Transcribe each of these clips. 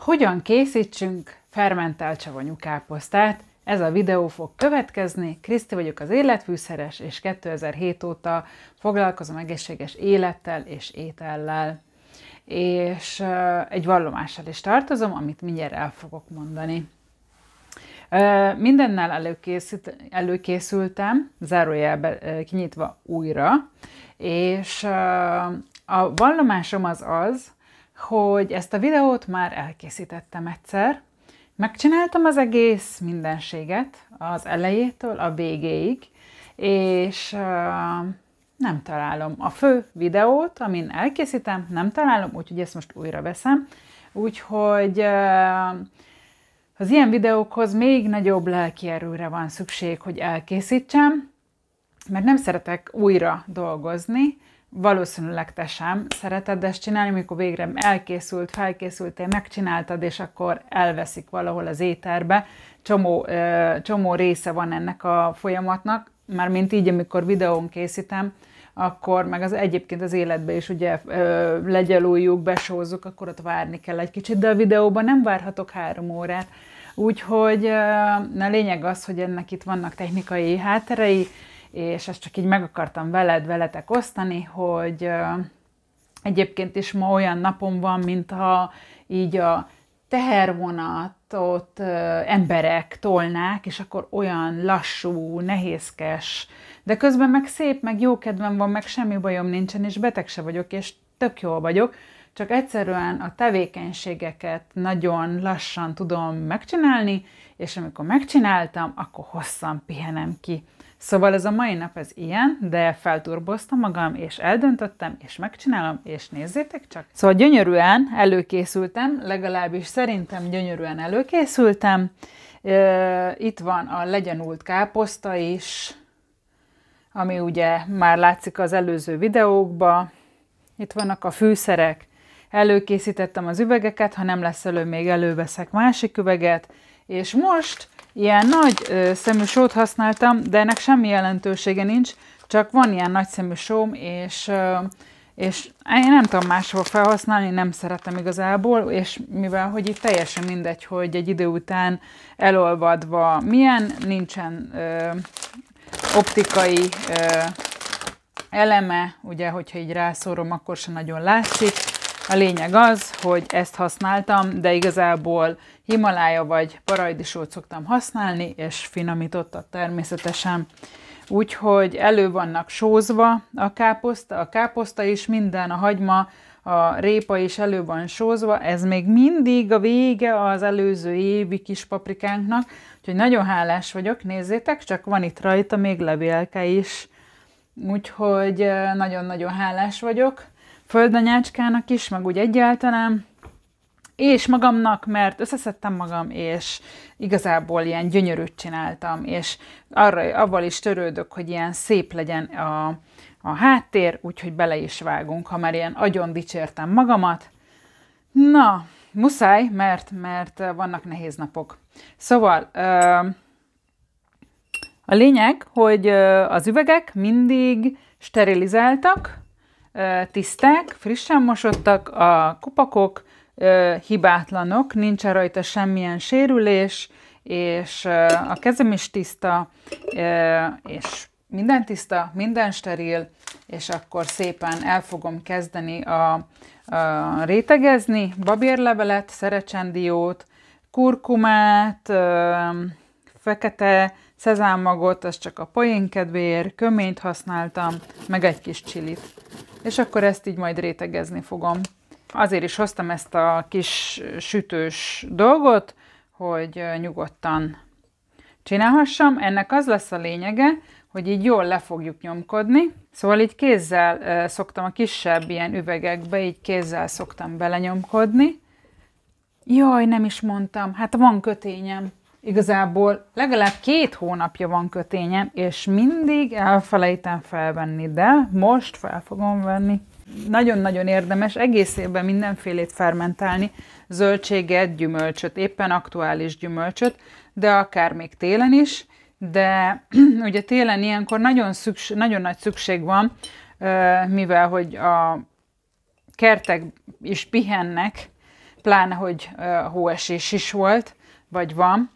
Hogyan készítsünk fermentált savanyú káposztát? Ez a videó fog következni. Kriszti vagyok, az életfűszeres, és 2007 óta foglalkozom egészséges élettel és étellel. És egy vallomással is tartozom, amit mindjárt el fogok mondani. Mindennel előkészültem, zárójelbe kinyitva újra, és a vallomásom az, hogy ezt a videót már elkészítettem egyszer. Megcsináltam az egész mindenséget, az elejétől a végéig, és nem találom a fő videót, amin elkészítem, nem találom, úgyhogy ezt most újra veszem. Úgyhogy az ilyen videókhoz még nagyobb lelki erőre van szükség, hogy elkészítsem, mert nem szeretek újra dolgozni. Valószínűleg te sem szereted ezt csinálni, amikor végre elkészült, felkészültél, megcsináltad, és akkor elveszik valahol az éterbe. Csomó része van ennek a folyamatnak, mármint így, amikor videón készítem, akkor meg egyébként az életben is ugye legyaluljuk, besózzuk, akkor ott várni kell egy kicsit, de a videóban nem várhatok 3 órát. Úgyhogy a lényeg az, hogy ennek itt vannak technikai hátterei, és ezt csak így meg akartam veletek osztani, hogy egyébként is ma olyan napom van, mintha így a tehervonatot emberek tolnák, és akkor olyan lassú, nehézkes, de közben meg szép, meg jó kedvem van, meg semmi bajom nincsen, és beteg se vagyok, és tök jól vagyok, csak egyszerűen a tevékenységeket nagyon lassan tudom megcsinálni, és amikor megcsináltam, akkor hosszan pihenem ki. Szóval ez a mai nap ez ilyen, de felturboztam magam, és eldöntöttem, és megcsinálom, és nézzétek csak. Szóval gyönyörűen előkészültem, legalábbis szerintem gyönyörűen előkészültem. Itt van a legyanult káposzta is, ami ugye már látszik az előző videókban. Itt vannak a fűszerek. Előkészítettem az üvegeket, ha nem lesz elő, még előveszek másik üveget. És most ilyen nagy szemű sót használtam, de ennek semmi jelentősége nincs, csak van ilyen nagy szemű sóm, és én nem tudom máshol felhasználni, nem szeretem igazából, és mivel hogy itt teljesen mindegy, hogy egy idő után elolvadva milyen, nincsen optikai eleme, ugye, hogyha így rászórom, akkor sem nagyon látszik. A lényeg az, hogy ezt használtam, de igazából Himalája vagy paradicsót szoktam használni, és finomítottat természetesen. Úgyhogy elő vannak sózva a káposzta is minden, a hagyma, a répa is elő van sózva, ez még mindig a vége az előző évi kis paprikánknak, úgyhogy nagyon hálás vagyok, nézzétek, csak van itt rajta még levélke is, úgyhogy nagyon-nagyon hálás vagyok. Földanyácskának is, meg úgy egyáltalán, és magamnak, mert összeszedtem magam, és igazából ilyen gyönyörűt csináltam, és avval is törődök, hogy ilyen szép legyen a háttér, úgyhogy bele is vágunk, ha már ilyen agyon dicsértem magamat. Na, muszáj, mert vannak nehéz napok. Szóval a lényeg, hogy az üvegek mindig sterilizáltak, tiszták, frissen mosottak, a kupakok hibátlanok, nincsen rajta semmilyen sérülés, és a kezem is tiszta, és minden tiszta, minden steril, és akkor szépen el fogom kezdeni a rétegezni, babérlevelet, szerecsendiót, kurkumát, fekete szezámmagot, az csak a poén kedvéért, köményt használtam, meg egy kis csilit. És akkor ezt így majd rétegezni fogom. Azért is hoztam ezt a kis sütős dolgot, hogy nyugodtan csinálhassam. Ennek az lesz a lényege, hogy így jól le fogjuk nyomkodni. Szóval így kézzel szoktam a kisebb ilyen üvegekbe, így kézzel szoktam belenyomkodni. Jaj, nem is mondtam, hát van kötényem. Igazából legalább 2 hónapja van kötényem, és mindig elfelejtem felvenni, de most fel fogom venni. Nagyon-nagyon érdemes egész évben mindenfélét fermentálni, zöldséget, gyümölcsöt, éppen aktuális gyümölcsöt, de akár még télen is, de ugye télen ilyenkor nagyon nagy szükség van, mivel hogy a kertek is pihennek, pláne, hogy hóesés is volt, vagy van.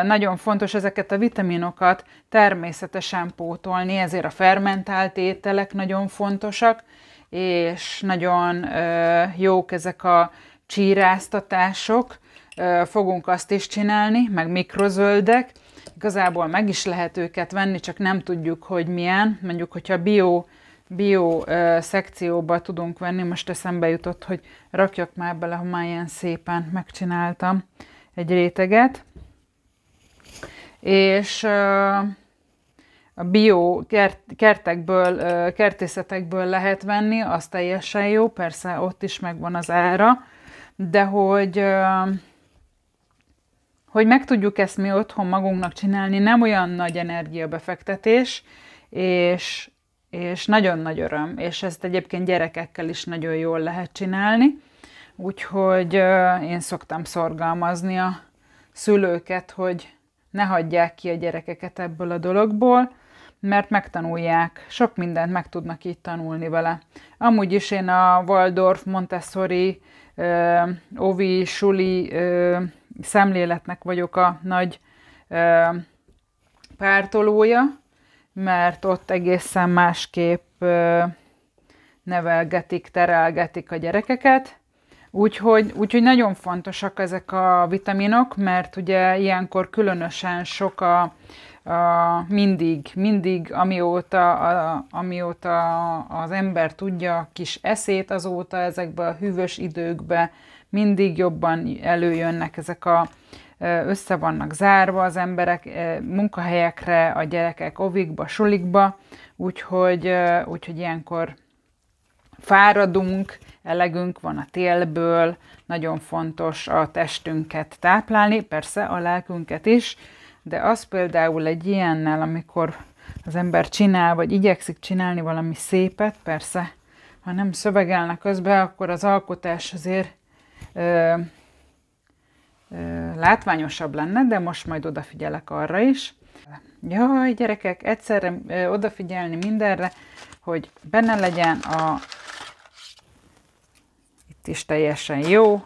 Nagyon fontos ezeket a vitaminokat természetesen pótolni, ezért a fermentált ételek nagyon fontosak, és nagyon jók ezek a csíráztatások. Fogunk azt is csinálni, meg mikrozöldek. Igazából meg is lehet őket venni, csak nem tudjuk, hogy milyen. Mondjuk, hogyha bio szekcióba tudunk venni, most eszembe jutott, hogy rakjak már bele, ha már ilyen szépen megcsináltam egy réteget. És a bio kertekből, kertészetekből lehet venni, az teljesen jó, persze ott is megvan az ára, de hogy meg tudjuk ezt mi otthon magunknak csinálni, nem olyan nagy energiabefektetés, és nagyon nagy öröm, és ezt egyébként gyerekekkel is nagyon jól lehet csinálni, úgyhogy én szoktam szorgalmazni a szülőket, hogy ne hagyják ki a gyerekeket ebből a dologból, mert megtanulják, sok mindent meg tudnak így tanulni vele. Amúgy is én a Waldorf, Montessori, Ovi, Suli szemléletnek vagyok a nagy pártolója, mert ott egészen másképp nevelgetik, terelgetik a gyerekeket. Úgyhogy nagyon fontosak ezek a vitaminok, mert ugye ilyenkor különösen sok mindig, amióta az ember tudja kis eszét, azóta ezekbe a hűvös időkbe mindig jobban előjönnek ezek össze vannak zárva az emberek munkahelyekre, a gyerekek ovikba, sulikba, úgyhogy ilyenkor fáradunk, elegünk van a télből, nagyon fontos a testünket táplálni, persze a lelkünket is, de az például egy ilyennel, amikor az ember csinál, vagy igyekszik csinálni valami szépet, persze, ha nem szövegelnek közben, akkor az alkotás azért látványosabb lenne, de most majd odafigyelek arra is. Jaj, gyerekek, egyszerre odafigyelni mindenre, hogy benne legyen itt is teljesen jó.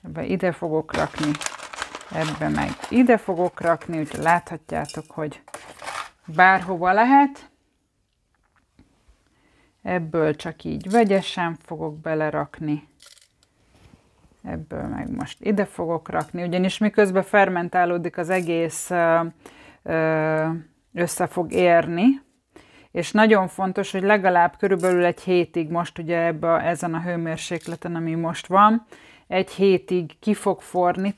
Ebbe ide fogok rakni, ebbe meg ide fogok rakni, úgyhogy láthatjátok, hogy bárhova lehet. Ebből csak így vegyesen fogok belerakni. Ebből meg most ide fogok rakni, ugyanis miközben fermentálódik az egész össze fog érni, és nagyon fontos, hogy legalább körülbelül egy hétig, most ugye ezen a hőmérsékleten, ami most van, egy hétig ki fog forni,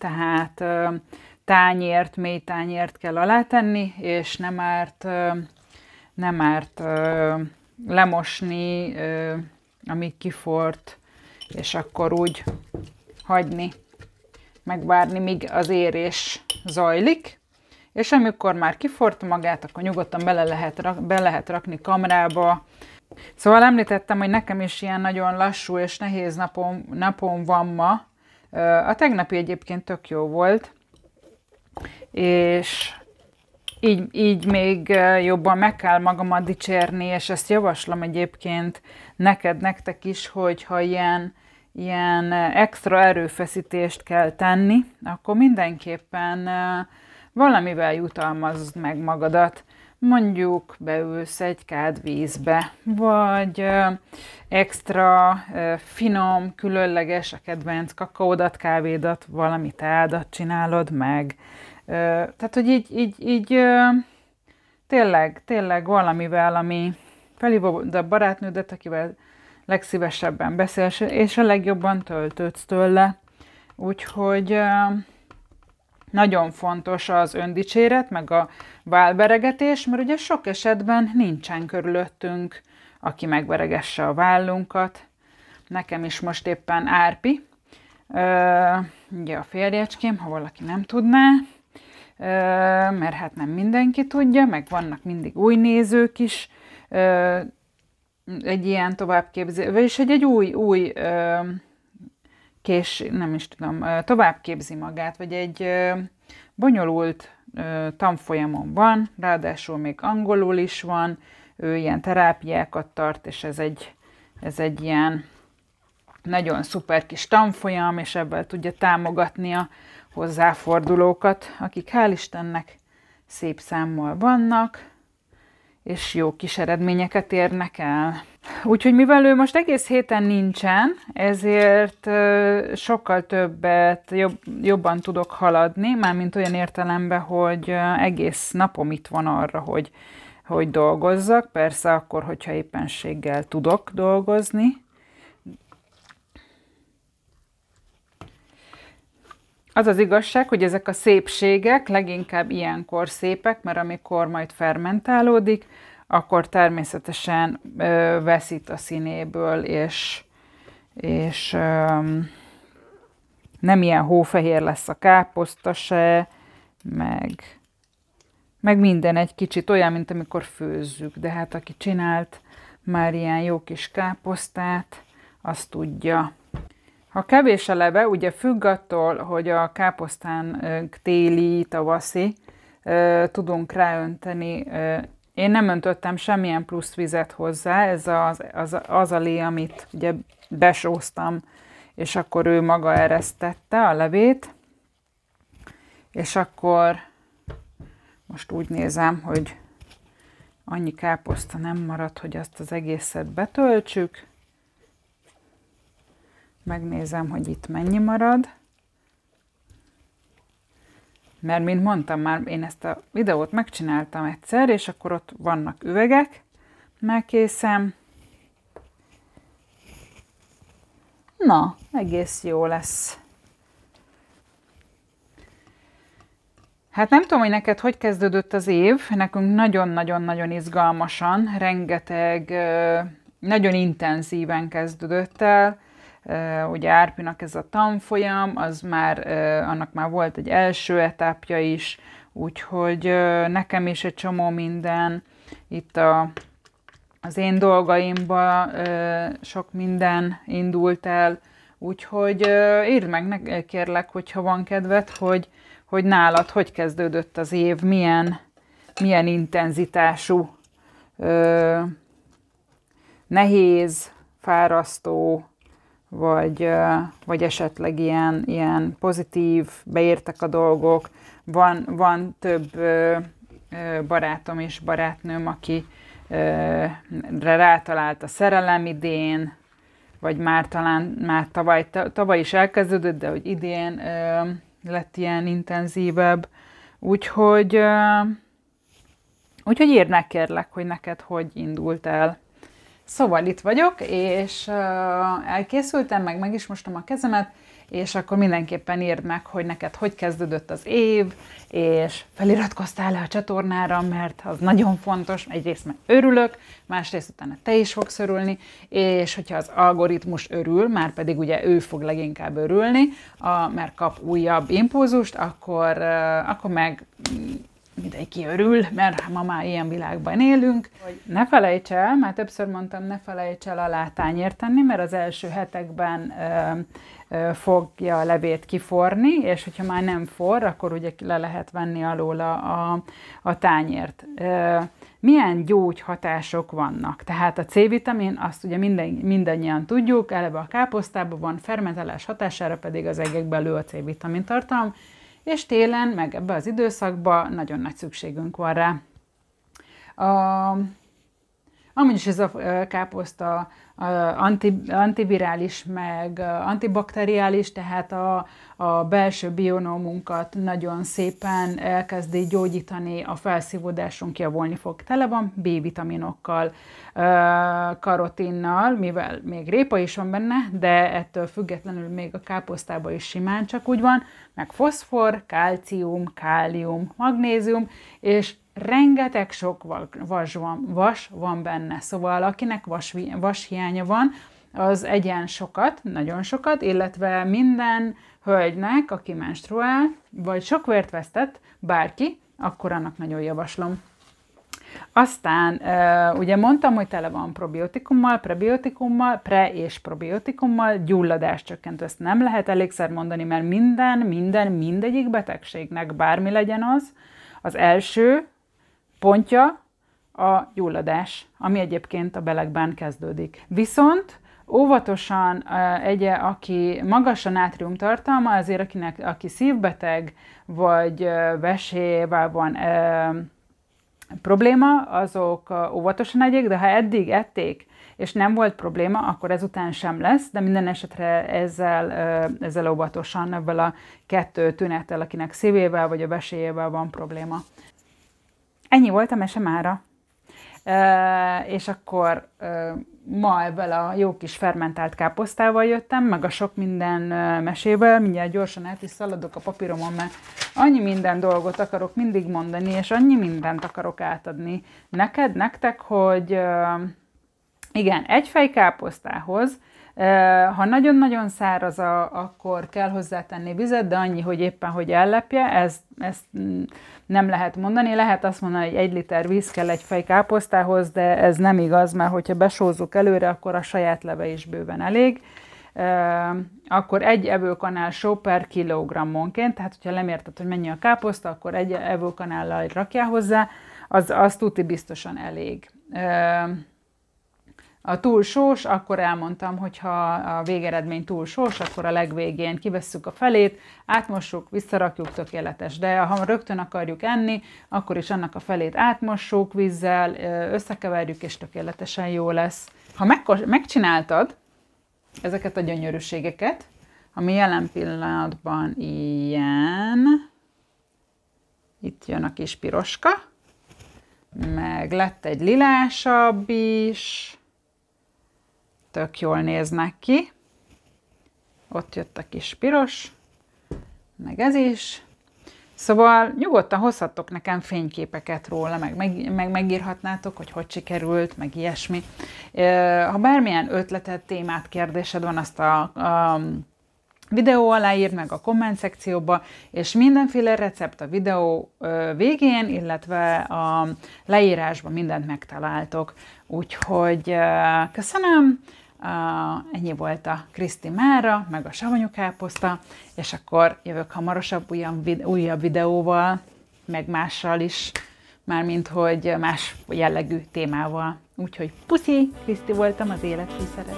tehát mély tányért kell alátenni, és nem árt lemosni, amíg kifort, és akkor úgy hagyni, megvárni, míg az érés zajlik, és amikor már kiforta magát, akkor nyugodtan be lehet rakni kamrába. Szóval említettem, hogy nekem is ilyen nagyon lassú és nehéz napom van ma. A tegnapi egyébként tök jó volt, és így még jobban meg kell magamat dicsérni, és ezt javaslom egyébként nektek is, hogyha ilyen extra erőfeszítést kell tenni, akkor mindenképpen valamivel jutalmazd meg magadat. Mondjuk beülsz egy kád vízbe, vagy extra finom, különleges, a kedvenc kakaódat, kávédat, valami teádat csinálod meg. Tehát, hogy így tényleg valamivel, ami felhívod a barátnődet, akivel legszívesebben beszélsz, és a legjobban töltődsz tőle. Úgyhogy nagyon fontos az öndicséret, meg a vállveregetés, mert ugye sok esetben nincsen körülöttünk, aki megveregesse a vállunkat. Nekem is most éppen Árpi, ugye a férjecském, ha valaki nem tudná, mert hát nem mindenki tudja, meg vannak mindig új nézők is, egy ilyen továbbképzés, vagyis egy új nem is tudom, továbbképzi magát, vagy egy bonyolult tanfolyamon van, ráadásul még angolul is van, ő ilyen terápiákat tart, és ez egy ilyen nagyon szuper kis tanfolyam, és ebből tudja támogatni a hozzáfordulókat, akik hál' Istennek szép számmal vannak, és jó kis eredményeket érnek el. Úgyhogy mivel ő most egész héten nincsen, ezért sokkal többet, jobban tudok haladni, mármint olyan értelemben, hogy egész napom itt van arra, hogy dolgozzak. Persze akkor, hogyha éppenséggel tudok dolgozni. Az az igazság, hogy ezek a szépségek leginkább ilyenkor szépek, mert amikor majd fermentálódik, akkor természetesen veszít a színéből, és nem ilyen hófehér lesz a káposzta se, meg minden egy kicsit olyan, mint amikor főzzük. De hát aki csinált már ilyen jó kis káposztát, azt tudja. Ha kevés a leve, ugye függ attól, hogy a káposztán téli, tavaszi, tudunk ráönteni. Én nem öntöttem semmilyen plusz vizet hozzá, ez az a lé, amit ugye besóztam, és akkor ő maga eresztette a levét, és akkor most úgy nézem, hogy annyi káposzta nem marad, hogy azt az egészet betöltsük. Megnézem, hogy itt mennyi marad. Mert, mint mondtam már, én ezt a videót megcsináltam egyszer, és akkor ott vannak üvegek, megkészem. Na, egész jó lesz. Hát nem tudom, hogy neked hogy kezdődött az év. Nekünk nagyon-nagyon-nagyon izgalmasan, rengeteg, nagyon intenzíven kezdődött el. Ugye Árpinak ez a tanfolyam, annak már volt egy első etapja is, úgyhogy nekem is egy csomó minden, itt az én dolgaimba sok minden indult el, úgyhogy írd meg kérlek, hogyha van kedved, hogy nálad hogy kezdődött az év, milyen intenzitású, nehéz, fárasztó, vagy esetleg ilyen pozitív, beértek a dolgok. Van több barátom és barátnőm, aki rátalált a szerelem idén, vagy már tavaly is elkezdődött, de hogy idén lett ilyen intenzívebb. Úgyhogy írd meg kérlek, hogy neked hogy indult el. Szóval itt vagyok, és elkészültem, meg is mostam a kezemet, és akkor mindenképpen írd meg, hogy neked hogy kezdődött az év, és feliratkoztál-e a csatornára, mert az nagyon fontos, egyrészt mert örülök, másrészt utána te is fogsz örülni, és hogyha az algoritmus örül, már pedig ugye ő fog leginkább örülni, mert kap újabb impulzust, akkor meg mindenki örül, mert ma már ilyen világban élünk. Ne felejts el, már többször mondtam, ne felejts el alá tányért tenni, mert az első hetekben fogja a levét kiforni, és hogyha már nem forr, akkor ugye le lehet venni alól a tányért. Milyen gyógyhatások vannak? Tehát a C-vitamin, azt ugye mindannyian tudjuk, eleve a káposztában van, fermentálás hatására pedig az egekben lő a C-vitamin tartalom, és télen, meg ebbe az időszakban nagyon nagy szükségünk van rá. Amúgy is ez a káposzta antivirális, meg antibakteriális, tehát a belső bionómunkat nagyon szépen elkezdi gyógyítani, a felszívódásunk javulni fog. Tele van B-vitaminokkal, karotinnal, mivel még répa is van benne, de ettől függetlenül még a káposztában is simán csak úgy van, meg foszfor, kálcium, kálium, magnézium, és rengeteg sok vas van benne. Szóval akinek vas hiánya van, az egyen sokat, nagyon sokat, illetve minden hölgynek, aki menstruál, vagy sok vért vesztett, bárki, akkor annak nagyon javaslom. Aztán ugye mondtam, hogy tele van probiotikummal, prebiotikummal, és probiotikummal, gyulladáscsökkentő. Ezt nem lehet elégszer mondani, mert mindegyik betegségnek, bármi legyen az első pontja a gyulladás, ami egyébként a belegben kezdődik. Viszont Óvatosan, aki magas a nátrium tartalma, azért aki szívbeteg, vagy vesélyével van probléma, azok óvatosan egyék, de ha eddig ették, és nem volt probléma, akkor ezután sem lesz, de minden esetre ezzel óvatosan, ebből a 2 tünettel, akinek szívével vagy a vesélyével van probléma. Ennyi volt a mese mára. És akkor ma ebből a jó kis fermentált káposztával jöttem, meg a sok minden mesével, mindjárt gyorsan át is szaladok a papíromon, mert annyi minden dolgot akarok mindig mondani, és annyi mindent akarok átadni nektek, hogy igen, egy fej káposztához, ha nagyon-nagyon száraz, akkor kell hozzátenni vizet, de annyi, hogy éppen, hogy ellepje, ezt nem lehet mondani. Lehet azt mondani, hogy 1 liter víz kell egy fej káposztához, de ez nem igaz, mert hogyha besózzuk előre, akkor a saját leve is bőven elég. Akkor 1 evőkanál só per kilogrammonként, tehát hogyha lemérted, hogy mennyi a káposzta, akkor 1 evőkanállal rakjál hozzá, az tuti biztosan elég. A túl sós, akkor elmondtam, hogy ha a végeredmény túl sós, akkor a legvégén kivesszük a felét, átmossuk, visszarakjuk, tökéletes. De ha rögtön akarjuk enni, akkor is annak a felét átmossuk vízzel, összekeverjük, és tökéletesen jó lesz. Ha megcsináltad ezeket a gyönyörűségeket, ami jelen pillanatban ilyen, itt jön a kis piroska, meg lett egy lilásabb is, tök jól néznek ki. Ott jött a kis piros, meg ez is. Szóval nyugodtan hozhattok nekem fényképeket róla, meg megírhatnátok, hogy sikerült, meg ilyesmi. Ha bármilyen ötleted, témát, kérdésed van, azt a videó alá írd meg a komment szekcióba, és mindenféle recept a videó végén, illetve a leírásban mindent megtaláltok. Úgyhogy köszönöm! Ennyi volt a Kriszti mára, meg a savanyúkáposzta, és akkor jövök hamarosabb újabb videóval, meg mással is, mármint hogy más jellegű témával. Úgyhogy puszi, Kriszti voltam, az élet fűszere.